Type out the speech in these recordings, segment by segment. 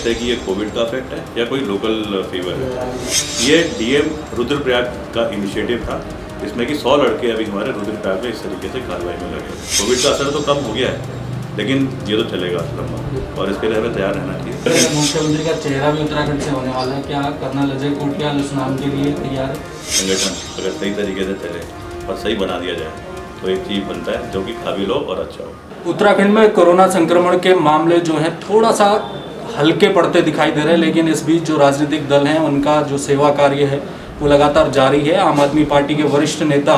सकते कि ये कोविड का इफेक्ट है या कोई लोकल फीवर है। ये डीएम रुद्रप्रयाग का इनिशिएटिव था, इसमें कि 100 लड़के अभी हमारे रुद्रप्रयाग में इस तरीके से कार्रवाई में लगे। कोविड का असर तो कम हो गया है, लेकिन ये तो चलेगा लंबा और इसके लिए हमें तैयार रहना चाहिए। मुख्यमंत्री का चेहरा भी उत्तराखंड से होने वाला है, क्या कर्नल अजय कोटियाल उस नाम के लिए तैयार है? संगठन अगर सही तरीके से चले और सही बना दिया जाए तो एक चीज़ बनता है जो कि काबिल हो और अच्छा हो। उत्तराखंड में कोरोना संक्रमण के मामले जो हैं थोड़ा सा हल्के पड़ते दिखाई दे रहे हैं, लेकिन इस बीच जो राजनीतिक दल हैं उनका जो सेवा कार्य है वो लगातार जारी है। आम आदमी पार्टी के वरिष्ठ नेता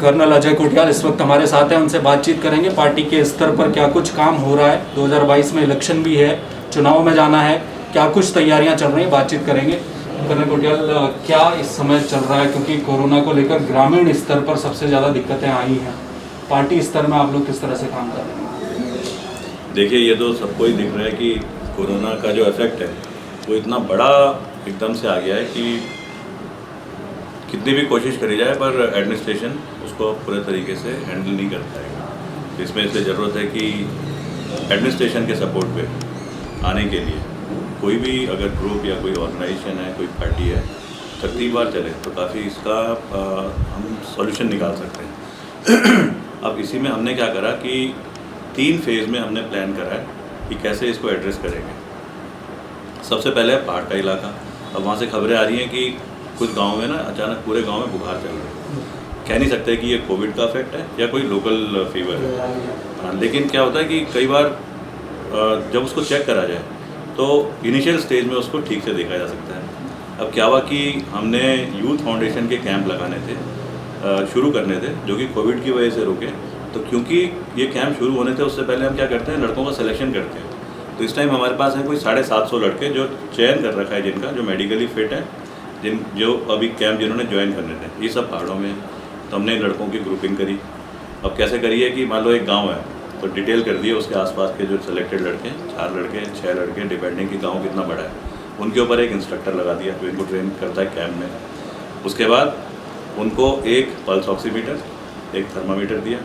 कर्नल अजय कोटियाल इस वक्त हमारे साथ हैं, उनसे बातचीत करेंगे। पार्टी के स्तर पर क्या कुछ काम हो रहा है, 2022 में इलेक्शन भी है, चुनाव में जाना है, क्या कुछ तैयारियां चल रही हैं, बातचीत करेंगे। कर्नल कोटियाल, क्या इस समय चल रहा है, क्योंकि कोरोना को लेकर ग्रामीण स्तर पर सबसे ज़्यादा दिक्कतें आई हैं, पार्टी स्तर में आप लोग किस तरह से काम कर रहे हैं? देखिए, ये तो सबको ही दिख रहा है कि कोरोना का जो इफेक्ट है वो इतना बड़ा एकदम से आ गया है कि कितनी भी कोशिश करी जाए पर एडमिनिस्ट्रेशन उसको पूरे तरीके से हैंडल नहीं कर पाएगा। इसमें इसलिए ज़रूरत है कि एडमिनिस्ट्रेशन के सपोर्ट पे आने के लिए कोई भी अगर ग्रुप या कोई ऑर्गेनाइजेशन है, कोई पार्टी है, तरतीबवार चले तो काफ़ी इसका हम सॉल्यूशन निकाल सकते हैं। अब इसी में हमने क्या करा कि 3 फेज़ में हमने प्लान करा है कि कैसे इसको एड्रेस करेंगे। सबसे पहले पहाड़ का इलाका। अब वहाँ से खबरें आ रही हैं कि कुछ गाँव में ना अचानक पूरे गाँव में बुखार चल रहा है। कह नहीं सकते कि ये कोविड का इफेक्ट है या कोई लोकल फीवर है, लेकिन क्या होता है कि कई बार जब उसको चेक करा जाए तो इनिशियल स्टेज में उसको ठीक से देखा जा सकता है। अब क्या हुआ कि हमने यूथ फाउंडेशन के कैंप लगाने थे, शुरू करने थे, जो कि कोविड की वजह से रुके। तो क्योंकि ये कैंप शुरू होने थे उससे पहले हम क्या करते हैं, लड़कों का सिलेक्शन करते हैं। तो इस टाइम हमारे पास है कोई 750 लड़के जो चयन कर रखा है, जिनका जो मेडिकली फिट है, जो अभी कैंप जिन्होंने ज्वाइन करने थे, ये सब पहाड़ों में। तो हमने लड़कों की ग्रुपिंग करी। अब कैसे करी है कि मान लो एक गाँव है तो डिटेल कर दिए उसके आसपास के जो सिलेक्टेड लड़के, 4 लड़के 6 लड़के, डिपेंडिंग कि गांव कितना बड़ा है, उनके ऊपर एक इंस्ट्रक्टर लगा दिया जो इनको ट्रेन करता है कैंप में। उसके बाद उनको एक पल्स ऑक्सीमीटर, एक थर्मामीटर दिया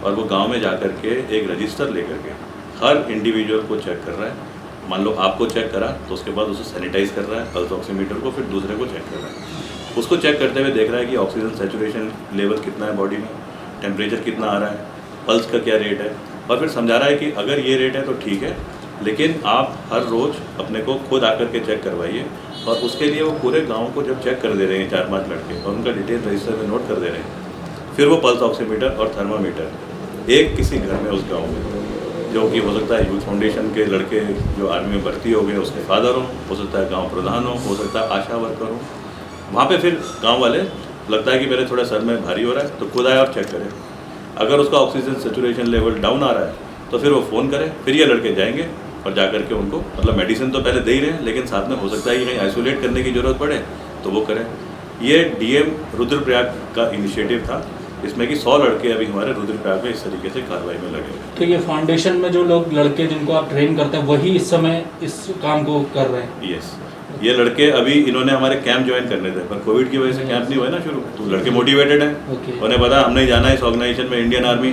और वो गांव में जाकर के एक रजिस्टर लेकर के हर इंडिविजुअल को चेक कर रहा है। मान लो आपको चेक करा तो उसके बाद उसे सैनिटाइज कर रहा है पल्स ऑक्सीमीटर को, फिर दूसरे को चेक कर रहा है। उसको चेक करते हुए देख रहा है कि ऑक्सीजन सेचुरेशन लेवल कितना है बॉडी में, टेम्परेचर कितना आ रहा है, पल्स का क्या रेट है, और फिर समझा रहा है कि अगर ये रेट है तो ठीक है, लेकिन आप हर रोज़ अपने को खुद आकर के चेक करवाइए। और उसके लिए वो पूरे गांव को जब चेक कर दे रहे हैं 4-5 लड़के और उनका डिटेल रजिस्टर में नोट कर दे रहे हैं, फिर वो पल्स ऑक्सीमीटर और थर्मामीटर एक किसी घर में उस गांव में, जो कि हो सकता है यूथ फाउंडेशन के लड़के जो आर्मी में भर्ती हो गए उसके फादर हो सकता है गाँव प्रधान हो सकता है आशा वर्कर हो, वहाँ पर फिर गाँव वाले लगता है कि मेरे थोड़ा सर में भारी हो रहा है तो खुद आए और चेक करें। अगर उसका ऑक्सीजन सेचुरेशन लेवल डाउन आ रहा है तो फिर वो फ़ोन करे, फिर ये लड़के जाएंगे और जाकर के उनको मतलब मेडिसिन तो पहले दे ही रहे हैं, लेकिन साथ में हो सकता है कि कहीं आइसोलेट करने की ज़रूरत पड़े तो वो करें। ये डीएम रुद्रप्रयाग का इनिशिएटिव था, इसमें कि 100 लड़के अभी हमारे रुद्रप्रयाग में इस तरीके से कार्रवाई में लगे। तो ये फाउंडेशन में जो लोग लड़के जिनको आप ट्रेन करते हैं वही इस समय इस काम को कर रहे हैं? यस, ये लड़के अभी इन्होंने हमारे कैंप ज्वाइन करने थे, पर कोविड की वजह से कैंप नहीं हुआ ना शुरू, तो लड़के मोटिवेटेड हैं। उन्हें पता हमने जाना है इस ऑर्गेनाइजेशन में, इंडियन आर्मी,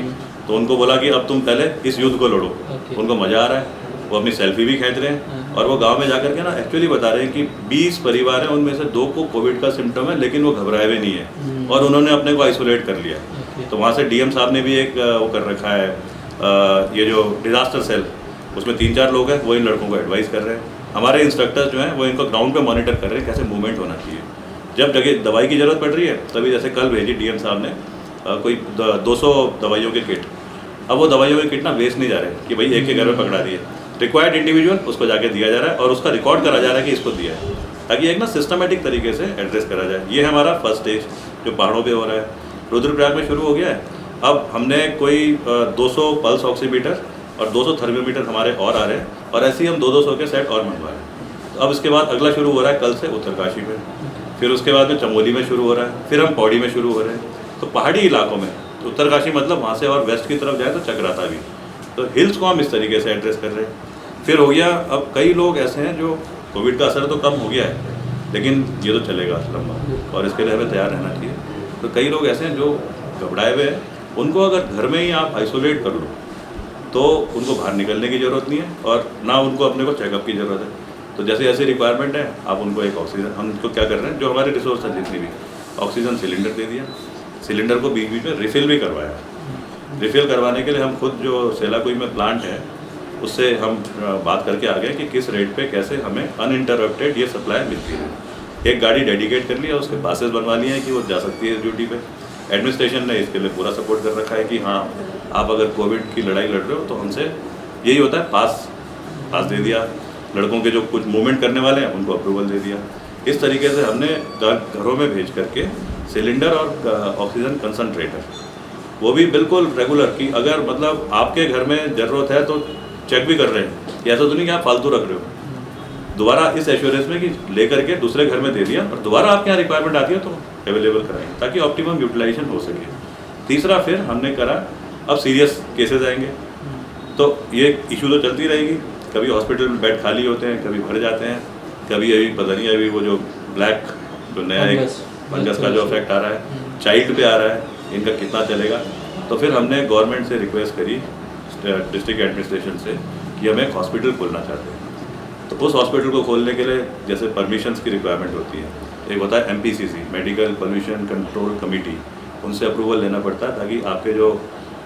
तो उनको बोला कि अब तुम पहले इस युद्ध को लड़ो। उनको मज़ा आ रहा है, वो अपनी सेल्फी भी खींच रहे हैं और वो गांव में जाकर के ना एक्चुअली बता रहे हैं कि 20 परिवार हैं, उनमें से 2 को कोविड का सिम्टम है, लेकिन वो घबराए हुए नहीं है और उन्होंने अपने को आइसोलेट कर लिया। तो वहाँ से डीएम साहब ने भी एक वो कर रखा है, ये जो डिजास्टर सेल, उसमें 3-4 लोग हैं, वो इन लड़कों को एडवाइस कर रहे हैं। हमारे इंस्ट्रक्टर्स जो हैं वो इनको ग्राउंड पे मॉनिटर कर रहे हैं कैसे मूवमेंट होना चाहिए। जब जगह दवाई की ज़रूरत पड़ रही है तभी, जैसे कल भेजी डीएम साहब ने कोई 200 दवाइयों के किट। अब वो दवाइयों के किट ना वेस्ट नहीं जा रहे कि भाई एक के घर में पकड़ा दिए, रिक्वायर्ड इंडिविजुअल उसको जाके दिया जा रहा है और उसका रिकॉर्ड करा जा रहा है कि इसको दिया है, ताकि एक ना सिस्टमेटिक तरीके से एड्रेस करा जाए। ये हमारा फर्स्ट स्टेज जो पहाड़ों पे हो रहा है, रुद्रप्रयाग में शुरू हो गया है। अब हमने कोई 200 पल्स ऑक्सीमीटर और 200 थर्मोमीटर हमारे और आ रहे हैं और ऐसे ही हम 200 के सेट और मंगवा रहे हैं। तो अब इसके बाद अगला शुरू हो रहा है कल से उत्तरकाशी में, फिर उसके बाद में चमोली में शुरू हो रहा है, फिर हम पौड़ी में शुरू हो रहे हैं। तो पहाड़ी इलाकों में उत्तरकाशी मतलब वहाँ से और वेस्ट की तरफ जाए तो चक्राता भी, तो हिल्स को हम इस तरीके से एड्रेस कर रहे हैं। फिर हो गया, अब कई लोग ऐसे हैं जो कोविड का असर तो कम हो गया है, लेकिन ये तो चलेगा लंबा और इसके लिए हमें तैयार रहना चाहिए। तो कई लोग ऐसे हैं जो घबराए हुए हैं, उनको अगर घर में ही आप आइसोलेट कर लो तो उनको बाहर निकलने की ज़रूरत नहीं है और ना उनको अपने को चेकअप की ज़रूरत है। तो जैसे ऐसी रिक्वायरमेंट है, आप उनको एक ऑक्सीजन, हम उनको क्या कर रहे हैं, जो हमारे रिसोर्स है जितनी भी, ऑक्सीजन सिलेंडर दे दिया, सिलेंडर को बीच बीच में रिफ़िल भी करवाया। रिफ़िल करवाने के लिए हम खुद जो सेलाकुई में प्लांट है उससे हम बात करके आ गए कि किस रेट पे कैसे हमें अनइंटरप्टेड ये सप्लाई मिलती है। एक गाड़ी डेडिकेट कर लिया, उसके पासेस बनवा लिए हैं कि वो जा सकती है ड्यूटी पे। एडमिनिस्ट्रेशन ने इसके लिए पूरा सपोर्ट कर रखा है कि हाँ, आप अगर कोविड की लड़ाई लड़ रहे हो तो हमसे यही होता है, पास दे दिया। लड़कों के जो कुछ मूवमेंट करने वाले हैं उनको अप्रूवल दे दिया। इस तरीके से हमने घरों में भेज करके सिलेंडर और ऑक्सीजन कंसनट्रेटर, वो भी बिल्कुल रेगुलर, कि अगर मतलब आपके घर में ज़रूरत है तो चेक भी कर रहे हैं, ऐसा तो नहीं कि आप फालतू रख रहे हो। दोबारा इस एश्योरेंस में कि लेकर के दूसरे घर में दे दिया और दोबारा आपके यहाँ रिक्वायरमेंट आती है तो अवेलेबल कराएंगे, ताकि ऑप्टिमम यूटिलाइजेशन हो सके। तीसरा फिर हमने करा, अब सीरियस केसेस आएंगे तो ये इशू तो चलती रहेगी, कभी हॉस्पिटल में बेड खाली होते हैं, कभी भर जाते हैं, कभी अभी पता नहीं, अभी वो जो ब्लैक जो नया एक फंगस का जो इफेक्ट आ रहा है चाइल्ड पे आ रहा है, इनका कितना चलेगा। तो फिर हमने गवर्नमेंट से रिक्वेस्ट करी, डिस्ट्रिक्ट एडमिनिस्ट्रेशन से, कि हम एक हॉस्पिटल खोलना चाहते हैं। तो उस हॉस्पिटल को खोलने के लिए जैसे परमिशंस की रिक्वायरमेंट होती है, एक होता है MPCC, medical pollution control committee, उनसे अप्रूवल लेना पड़ता है, ताकि आपके जो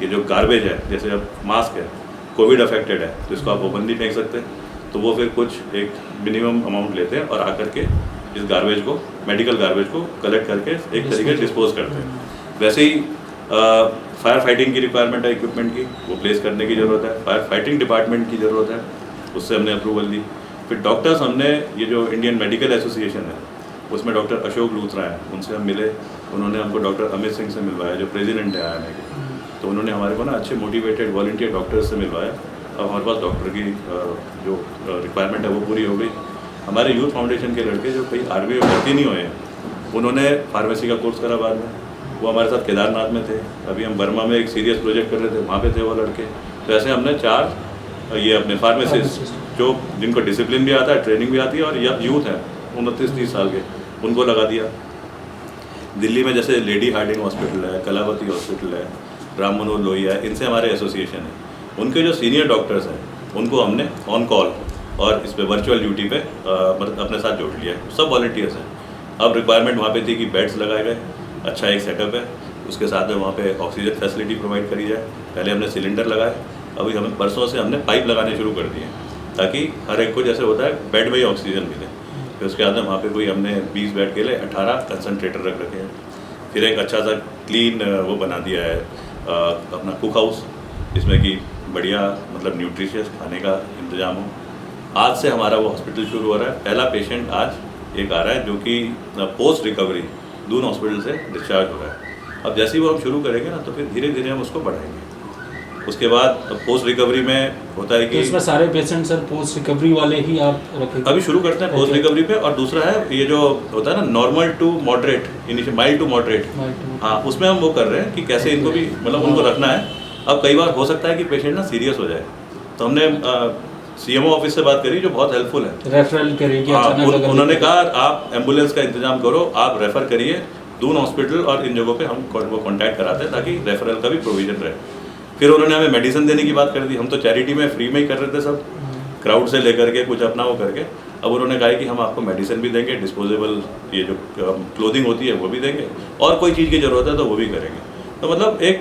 ये जो गार्बेज है, जैसे अब मास्क है, कोविड अफेक्टेड है तो इसको आप ओपन नहीं फेंक सकते, तो वो फिर कुछ एक मिनिमम अमाउंट लेते हैं और आकर के इस गार्बेज को, मेडिकल गार्बेज को कलेक्ट करके एक तरीके से डिस्पोज करते हैं। वैसे ही फायर फाइटिंग की रिक्वायरमेंट है, इक्विपमेंट की, वो प्लेस करने की ज़रूरत है, फायर फाइटिंग डिपार्टमेंट की ज़रूरत है, उससे हमने अप्रूवल दी। फिर डॉक्टर्स, हमने ये जो इंडियन मेडिकल एसोसिएशन है उसमें डॉक्टर अशोक लूथरा हैं, उनसे हम मिले, उन्होंने हमको डॉक्टर अमित सिंह से मिलवाया जो प्रेसिडेंट है IIMA के, तो उन्होंने हमारे को ना अच्छे मोटिवेटेड वॉलंटियर डॉक्टर्स से मिलवाया। अब हमारे पास डॉक्टर की जो रिक्वायरमेंट है वो पूरी हो गई। हमारे यूथ फाउंडेशन के लड़के जो कई आर्मी में भर्ती नहीं हुए हैं, उन्होंने फार्मेसी का कोर्स करा बाद में, वो हमारे साथ केदारनाथ में थे। अभी हम बर्मा में एक सीरियस प्रोजेक्ट कर रहे थे, वहाँ पे थे वो लड़के। तो ऐसे हमने 4 ये अपने फार्मेसिस्ट जो जिनको डिसिप्लिन भी आता है, ट्रेनिंग भी आती है, और यूथ हैं 29-30 साल के, उनको लगा दिया। दिल्ली में जैसे लेडी हार्डिंग हॉस्पिटल है, कलावती हॉस्पिटल है, राम मनोहर लोहिया है, इनसे हमारे एसोसिएशन है। उनके जो सीनियर डॉक्टर्स हैं उनको हमने ऑन कॉल और इस पर वर्चुअल ड्यूटी पे मतलब अपने साथ जोड़ लिया है, सब वॉलंटियर्स हैं। अब रिक्वायरमेंट वहाँ पे थी कि बेड्स लगाए गए, अच्छा एक सेटअप है, उसके साथ में वहाँ पे ऑक्सीजन फैसिलिटी प्रोवाइड करी जाए। पहले हमने सिलेंडर लगाए, अभी हमें परसों से हमने पाइप लगाने शुरू कर दिए, ताकि हर एक को जैसे होता है बेड में ही ऑक्सीजन मिले। फिर उसके बाद में वहाँ पे कोई हमने 20 बेड के लिए 18 कंसनट्रेटर रख रखे हैं। फिर एक अच्छा सा क्लीन वो बना दिया है अपना कुक हाउस, जिसमें कि बढ़िया मतलब न्यूट्रिशियस खाने का इंतजाम हो। आज से हमारा वो हॉस्पिटल शुरू हो रहा है। पहला पेशेंट आज एक आ रहा है जो कि पोस्ट रिकवरी दून हॉस्पिटल से डिस्चार्ज हो रहा है। अब जैसे ही वो हम शुरू करेंगे ना तो फिर धीरे धीरे हम उसको बढ़ाएंगे। उसके बाद पोस्ट रिकवरी में होता है कि तो इसमें सारे पेशेंट सर पोस्ट रिकवरी वाले ही आप रखेंगे? अभी शुरू करते हैं पोस्ट रिकवरी पे। और दूसरा है ये जो होता है ना normal to moderate, initial mild to moderate, हाँ उसमें हम वो कर रहे हैं कि कैसे इनको भी मतलब उनको रखना है। अब कई बार हो सकता है कि पेशेंट ना सीरियस हो जाए, तो हमने CMO ऑफिस से बात करी जो बहुत हेल्पफुल है, रेफरल करेगी। उन्होंने कहा आप एम्बुलेंस का इंतजाम करो, आप रेफर करिए दून हॉस्पिटल, और इन जगहों पे हम वो कॉन्टैक्ट कराते हैं ताकि रेफरल का भी प्रोविजन रहे। फिर उन्होंने हमें मेडिसिन देने की बात कर दी। हम तो चैरिटी में फ्री में ही कर रहे थे सब, क्राउड से लेकर के कुछ अपना वो करके। अब उन्होंने कहा कि हम आपको मेडिसिन भी देंगे, डिस्पोजेबल ये जो क्लोथिंग होती है वो भी देंगे, और कोई चीज़ की ज़रूरत है तो वो भी करेंगे। तो मतलब एक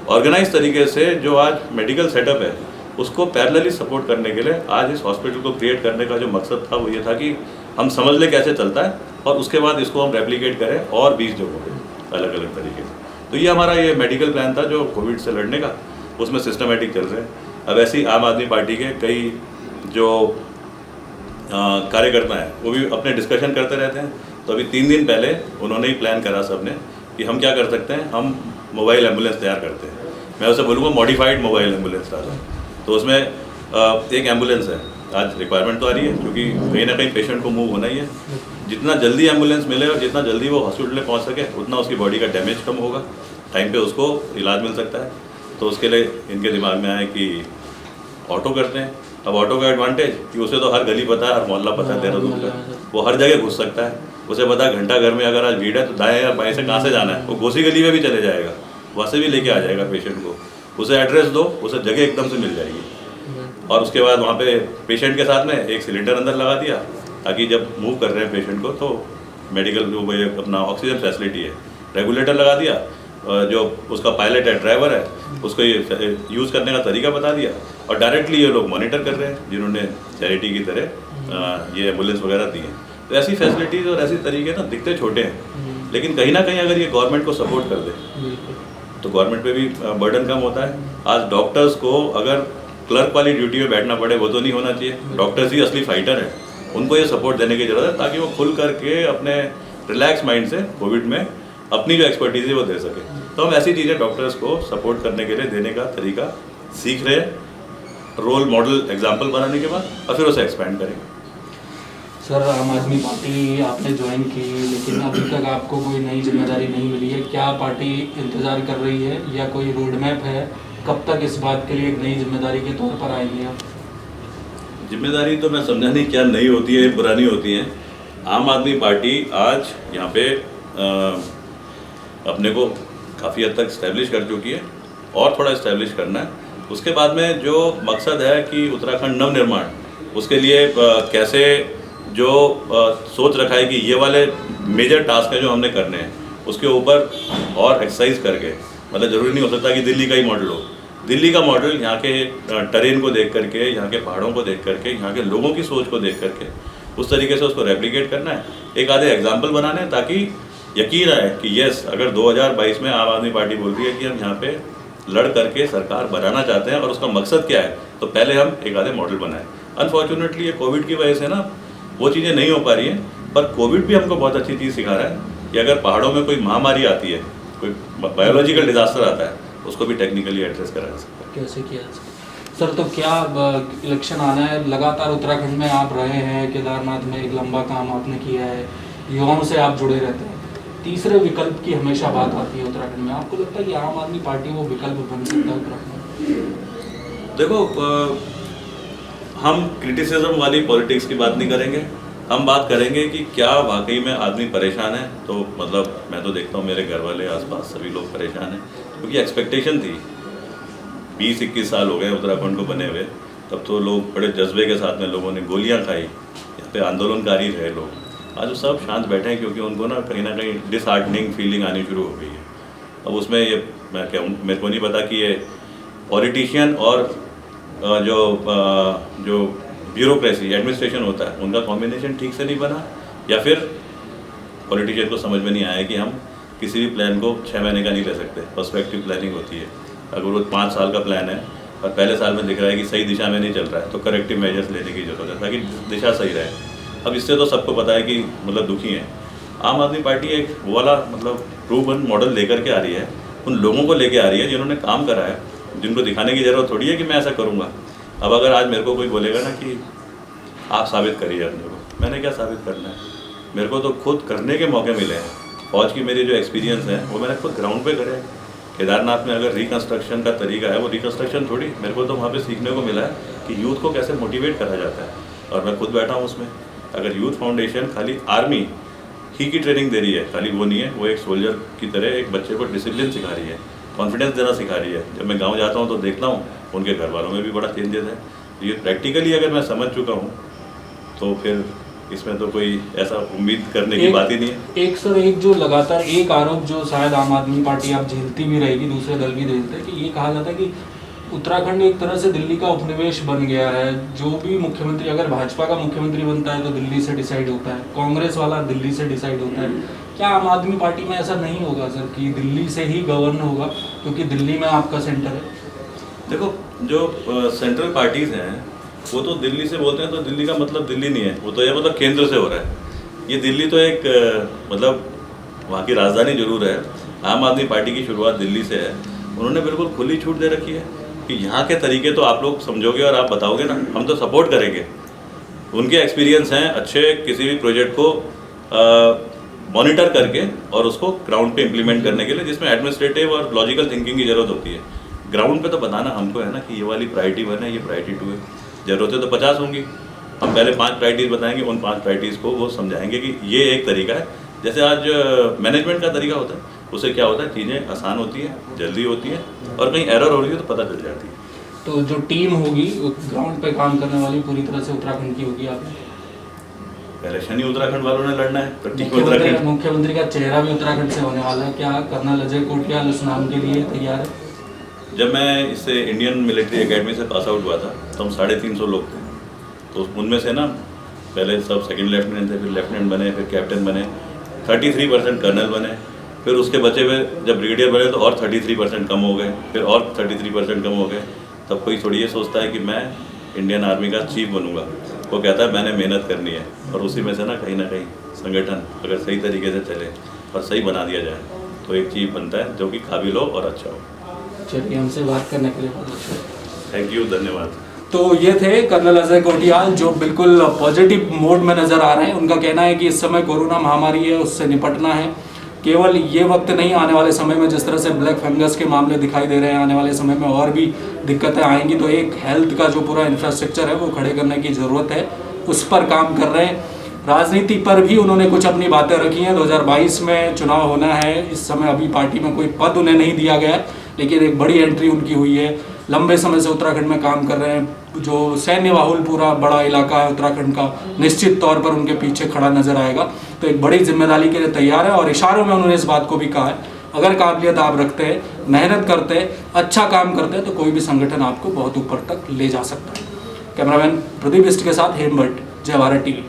ऑर्गेनाइज तरीके से जो आज मेडिकल सेटअप है उसको पैरेलली सपोर्ट करने के लिए आज इस हॉस्पिटल को क्रिएट करने का जो मकसद था वो ये था कि हम समझ लें कैसे चलता है, और उसके बाद इसको हम रेप्लिकेट करें और 20 जगहों पे अलग अलग तरीके से। तो ये हमारा ये मेडिकल प्लान था जो कोविड से लड़ने का, उसमें सिस्टमेटिक चल रहे हैं। अब ऐसे ही आम आदमी पार्टी के कई जो कार्यकर्ता हैं वो भी अपने डिस्कशन करते रहते हैं। तो अभी 3 दिन पहले उन्होंने ही प्लान करा सबने कि हम क्या कर सकते हैं, हम मोबाइल एम्बुलेंस तैयार करते हैं। मैं उसे बोलूँगा मॉडिफाइड मोबाइल एम्बुलेंस डालो। तो उसमें एक एम्बुलेंस है, आज रिक्वायरमेंट तो आ रही है क्योंकि कहीं ना कहीं पेशेंट को मूव होना ही है। जितना जल्दी एम्बुलेंस मिले और जितना जल्दी वो हॉस्पिटल में पहुंच सके उतना उसकी बॉडी का डैमेज कम होगा, टाइम पे उसको इलाज मिल सकता है। तो उसके लिए इनके दिमाग में आया कि ऑटो करते हैं। अब ऑटो का एडवांटेज कि उसे तो हर गली पता है, हर मोहल्ला पता है देहरादून का, वो हर जगह घुस सकता है। उसे पता है घंटा घर में अगर आज भीड़ है तो दाएँ या बाएँ से कहाँ से जाना है, वो घोसी गली में भी चले जाएगा, वहाँ से भी लेके आ जाएगा पेशेंट को। उसे एड्रेस दो, उसे जगह एकदम से मिल जाएगी। और उसके बाद वहाँ पे पेशेंट के साथ में एक सिलेंडर अंदर लगा दिया, ताकि जब मूव कर रहे हैं पेशेंट को तो मेडिकल जो अपना ऑक्सीजन फैसिलिटी है, रेगुलेटर लगा दिया, जो उसका पायलट है, ड्राइवर है, उसको ये यूज़ करने का तरीका बता दिया, और डायरेक्टली ये लोग मॉनिटर कर रहे हैं जिन्होंने चैरिटी की तरह ये एम्बुलेंस वगैरह दी है। तो ऐसी फैसिलिटीज़ और ऐसे तरीके ना दिखते छोटे हैं, लेकिन कहीं ना कहीं अगर ये गवर्नमेंट को सपोर्ट कर दे तो गवर्नमेंट पे भी बर्डन कम होता है। आज डॉक्टर्स को अगर क्लर्क वाली ड्यूटी में बैठना पड़े वो तो नहीं होना चाहिए, डॉक्टर्स ही असली फाइटर है, उनको ये सपोर्ट देने की ज़रूरत है ताकि वो खुल करके अपने रिलैक्स माइंड से कोविड में अपनी जो एक्सपर्टीज़ है वो दे सके। तो हम ऐसी चीज़ें डॉक्टर्स को सपोर्ट करने के लिए देने का तरीका सीख रहे हैं, रोल मॉडल एग्जाम्पल बनाने के बाद, और फिर उसे एक्सपैंड करेंगे। सर, आम आदमी पार्टी आपने ज्वाइन की, लेकिन अभी तक आपको कोई नई जिम्मेदारी नहीं मिली है। क्या पार्टी इंतज़ार कर रही है या कोई रोड मैप है? कब तक इस बात के लिए एक नई जिम्मेदारी के तौर पर आएंगे आप? जिम्मेदारी तो मैं समझा नहीं क्या नई होती है पुरानी होती है। आम आदमी पार्टी आज यहाँ पे अपने को काफ़ी हद तक इस्टेब्लिश कर चुकी है और थोड़ा इस्टेब्लिश करना है। उसके बाद में जो मकसद है कि उत्तराखंड नवनिर्माण, उसके लिए कैसे जो सोच रखा है कि ये वाले मेजर टास्क हैं जो हमने करने हैं, उसके ऊपर और एक्सरसाइज करके, मतलब ज़रूरी नहीं हो सकता कि दिल्ली का ही मॉडल हो। दिल्ली का मॉडल यहाँ के टेरेन को देख करके, यहाँ के पहाड़ों को देख करके, यहाँ के लोगों की सोच को देख करके उस तरीके से उसको रेप्लिकेट करना है, एक आधे एग्जाम्पल बनाने हैं, ताकि यकीन आए कि यस, अगर 2022 में आम आदमी पार्टी बोल रही है कि हम यहाँ पे लड़ करके सरकार बनाना चाहते हैं और उसका मकसद क्या है, तो पहले हम एक आधे मॉडल बनाएं। अनफॉर्चुनेटली ये कोविड की वजह से ना वो चीज़ें नहीं हो पा रही हैं, पर कोविड भी हमको बहुत अच्छी चीज़ सिखा रहा है कि अगर पहाड़ों में कोई महामारी आती है, कोई बायोलॉजिकल डिजास्टर आता है, उसको भी टेक्निकली एड्रेस करा जा सकता है। कैसे किया जा सकता है? सर, तो क्या इलेक्शन आना है, लगातार उत्तराखंड में आप रहे हैं, केदारनाथ में एक लंबा काम आपने किया है, युवाओं से आप जुड़े रहते हैं, तीसरे विकल्प की हमेशा बात आती है उत्तराखंड में। आपको लगता है कि आम आदमी पार्टी वो विकल्प बन सकता है उत्तराखंड में? देखो, हम क्रिटिसिज्म वाली पॉलिटिक्स की बात नहीं करेंगे, हम बात करेंगे कि क्या वाकई में आदमी परेशान है। तो मतलब मैं तो देखता हूँ मेरे घर वाले आसपास सभी लोग परेशान हैं, क्योंकि एक्सपेक्टेशन थी। 20-21 साल हो गए उत्तराखंड को बने हुए, तब तो लोग बड़े जज्बे के साथ में लोगों ने गोलियां खाई, यहाँ पे आंदोलनकारी रहे लोग। आज वो सब शांत बैठे हैं, क्योंकि उनको ना कहीं डिसहार्टनिंग फीलिंग आनी शुरू हो गई है। अब उसमें ये मैं क्या, मेरे को नहीं पता कि ये पॉलिटिशियन और जो ब्यूरोक्रेसी एडमिनिस्ट्रेशन होता है उनका कॉम्बिनेशन ठीक से नहीं बना, या फिर पॉलिटिशियन को समझ में नहीं आया कि हम किसी भी प्लान को 6 महीने का नहीं ले सकते, पर्सपेक्टिव प्लानिंग होती है। अगर वो 5 साल का प्लान है और पहले साल में दिख रहा है कि सही दिशा में नहीं चल रहा है, तो करेक्टिव मेजर्स लेने की जरूरत है ताकि दिशा सही रहे। अब इससे तो सबको पता है कि मतलब दुखी हैं। आम आदमी पार्टी एक वो वाला मतलब प्रूवन मॉडल लेकर के आ रही है, उन लोगों को लेके आ रही है जिन्होंने काम करा है, जिनको दिखाने की ज़रूरत थोड़ी है कि मैं ऐसा करूँगा। अब अगर आज मेरे को कोई बोलेगा ना कि आप साबित करिए अपने को, मैंने क्या साबित करना है? मेरे को तो खुद करने के मौके मिले हैं। फौज की मेरी जो एक्सपीरियंस है वो मैंने खुद ग्राउंड पे करे। केदारनाथ में अगर रिकन्स्ट्रक्शन का तरीका है, वो रिकन्स्ट्रक्शन थोड़ी, मेरे को तो वहाँ पे सीखने को मिला है कि यूथ को कैसे मोटिवेट करा जाता है, और मैं खुद बैठा हूँ उसमें। अगर यूथ फाउंडेशन खाली आर्मी ही की ट्रेनिंग दे रही है, खाली वो नहीं है, वो एक सोल्जर की तरह एक बच्चे को डिसिप्लिन सिखा रही है, कॉन्फिडेंस देना सिखा रही है। जब मैं गाँव जाता हूँ तो देखता हूँ उनके घर वालों में भी बड़ा चेंजेस है। तो ये प्रैक्टिकली अगर मैं समझ चुका हूँ तो फिर इसमें तो कोई ऐसा उम्मीद करने की बात ही नहीं है। एक सर, एक जो लगातार एक आरोप जो शायद आम आदमी पार्टी आप झेलती भी रहेगी, दूसरे दल भी झेलते हैं, कि ये कहा जाता है कि उत्तराखंड एक तरह से दिल्ली का उपनिवेश बन गया है। जो भी मुख्यमंत्री, अगर भाजपा का मुख्यमंत्री बनता है तो दिल्ली से डिसाइड होता है, कांग्रेस वाला दिल्ली से डिसाइड होता है। क्या आम आदमी पार्टी में ऐसा नहीं होगा सर कि दिल्ली से ही गवर्न होगा, क्योंकि दिल्ली में आपका सेंटर है? देखो, जो सेंट्रल पार्टीज़ हैं वो तो दिल्ली से बोलते हैं, तो दिल्ली का मतलब दिल्ली नहीं है, वो तो ये मतलब केंद्र से हो रहा है। ये दिल्ली तो एक मतलब वहाँ की राजधानी जरूर है। आम आदमी पार्टी की शुरुआत दिल्ली से है। उन्होंने बिल्कुल खुली छूट दे रखी है कि यहाँ के तरीके तो आप लोग समझोगे और आप बताओगे ना, हम तो सपोर्ट करेंगे। उनके एक्सपीरियंस हैं अच्छे किसी भी प्रोजेक्ट को मॉनिटर करके और उसको ग्राउंड पे इम्प्लीमेंट करने के लिए, जिसमें एडमिनिस्ट्रेटिव और लॉजिकल थिंकिंग की ज़रूरत होती है। ग्राउंड पे तो बताना हमको है ना कि ये वाली प्रायोरिटी 1 है, ये प्रायोरिटी 2 है। ज़रूरतें तो 50 होंगी, हम पहले 5 प्रायोरिटीज़ बताएंगे, उन 5 प्रायोरिटीज़ को वो समझाएंगे कि ये एक तरीका है। जैसे आज मैनेजमेंट का तरीका होता है, उससे क्या होता है, चीज़ें आसान होती है, जल्दी होती है, और कहीं एरर हो रही है तो पता चल जाती है। तो जो टीम होगी ग्राउंड पे काम करने वाली पूरी तरह से उत्तराखंड की होगी। आप इलेक्शन ही उत्तराखंड वालों ने लड़ना है, तो टीम उत्तराखंड। मुख्यमंत्री का चेहरा भी उत्तराखंड से होने वाला है, क्या कर्नल अजय कोटियाल उस नाम के लिए तैयार है? जब मैं इससे इंडियन मिलिट्री एकेडमी से पास आउट हुआ था तो हम 350 लोग थे, तो उनमें से ना पहले सब सेकंड लेफ्टिनेंट थे, फिर लेफ्टिनेंट बने, फिर कैप्टन बने, 33% कर्नल बने, फिर उसके बचे हुए जब ब्रिगेडियर बने तो और 33% कम हो गए, फिर और 33% कम हो गए। तब कोई थोड़ी ये सोचता है कि मैं इंडियन आर्मी का चीफ बनूंगा, वो कहता है मैंने मेहनत करनी है, और उसी में से ना कहीं संगठन अगर सही तरीके से चले और सही बना दिया जाए तो एक चीफ बनता है जो कि काबिल हो और अच्छा हो। चलिए, हमसे बात करने के लिए बहुत अच्छा। थैंक यू, धन्यवाद। तो ये थे कर्नल अजय कोटियाल, जो बिल्कुल पॉजिटिव मोड में नज़र आ रहे हैं। उनका कहना है कि इस समय कोरोना महामारी है, उससे निपटना है। केवल ये वक्त नहीं, आने वाले समय में जिस तरह से ब्लैक फंगस के मामले दिखाई दे रहे हैं, आने वाले समय में और भी दिक्कतें आएंगी, तो एक हेल्थ का जो पूरा इंफ्रास्ट्रक्चर है वो खड़े करने की ज़रूरत है, उस पर काम कर रहे हैं। राजनीति पर भी उन्होंने कुछ अपनी बातें रखी हैं। 2022 में चुनाव होना है, इस समय अभी पार्टी में कोई पद उन्हें नहीं दिया गया है, लेकिन एक बड़ी एंट्री उनकी हुई है। लंबे समय से उत्तराखंड में काम कर रहे हैं, जो सैन्य बाहुल पूरा बड़ा इलाका है उत्तराखंड का, निश्चित तौर पर उनके पीछे खड़ा नजर आएगा। तो एक बड़ी जिम्मेदारी के लिए तैयार है, और इशारों में उन्होंने इस बात को भी कहा है, अगर काबिलियत आप रखते हैं, मेहनत करते हैं, अच्छा काम करते हैं, तो कोई भी संगठन आपको बहुत ऊपर तक ले जा सकता है। कैमरामैन प्रदीप इस्ट के साथ हेम भट्ट, जय भारत टीवी।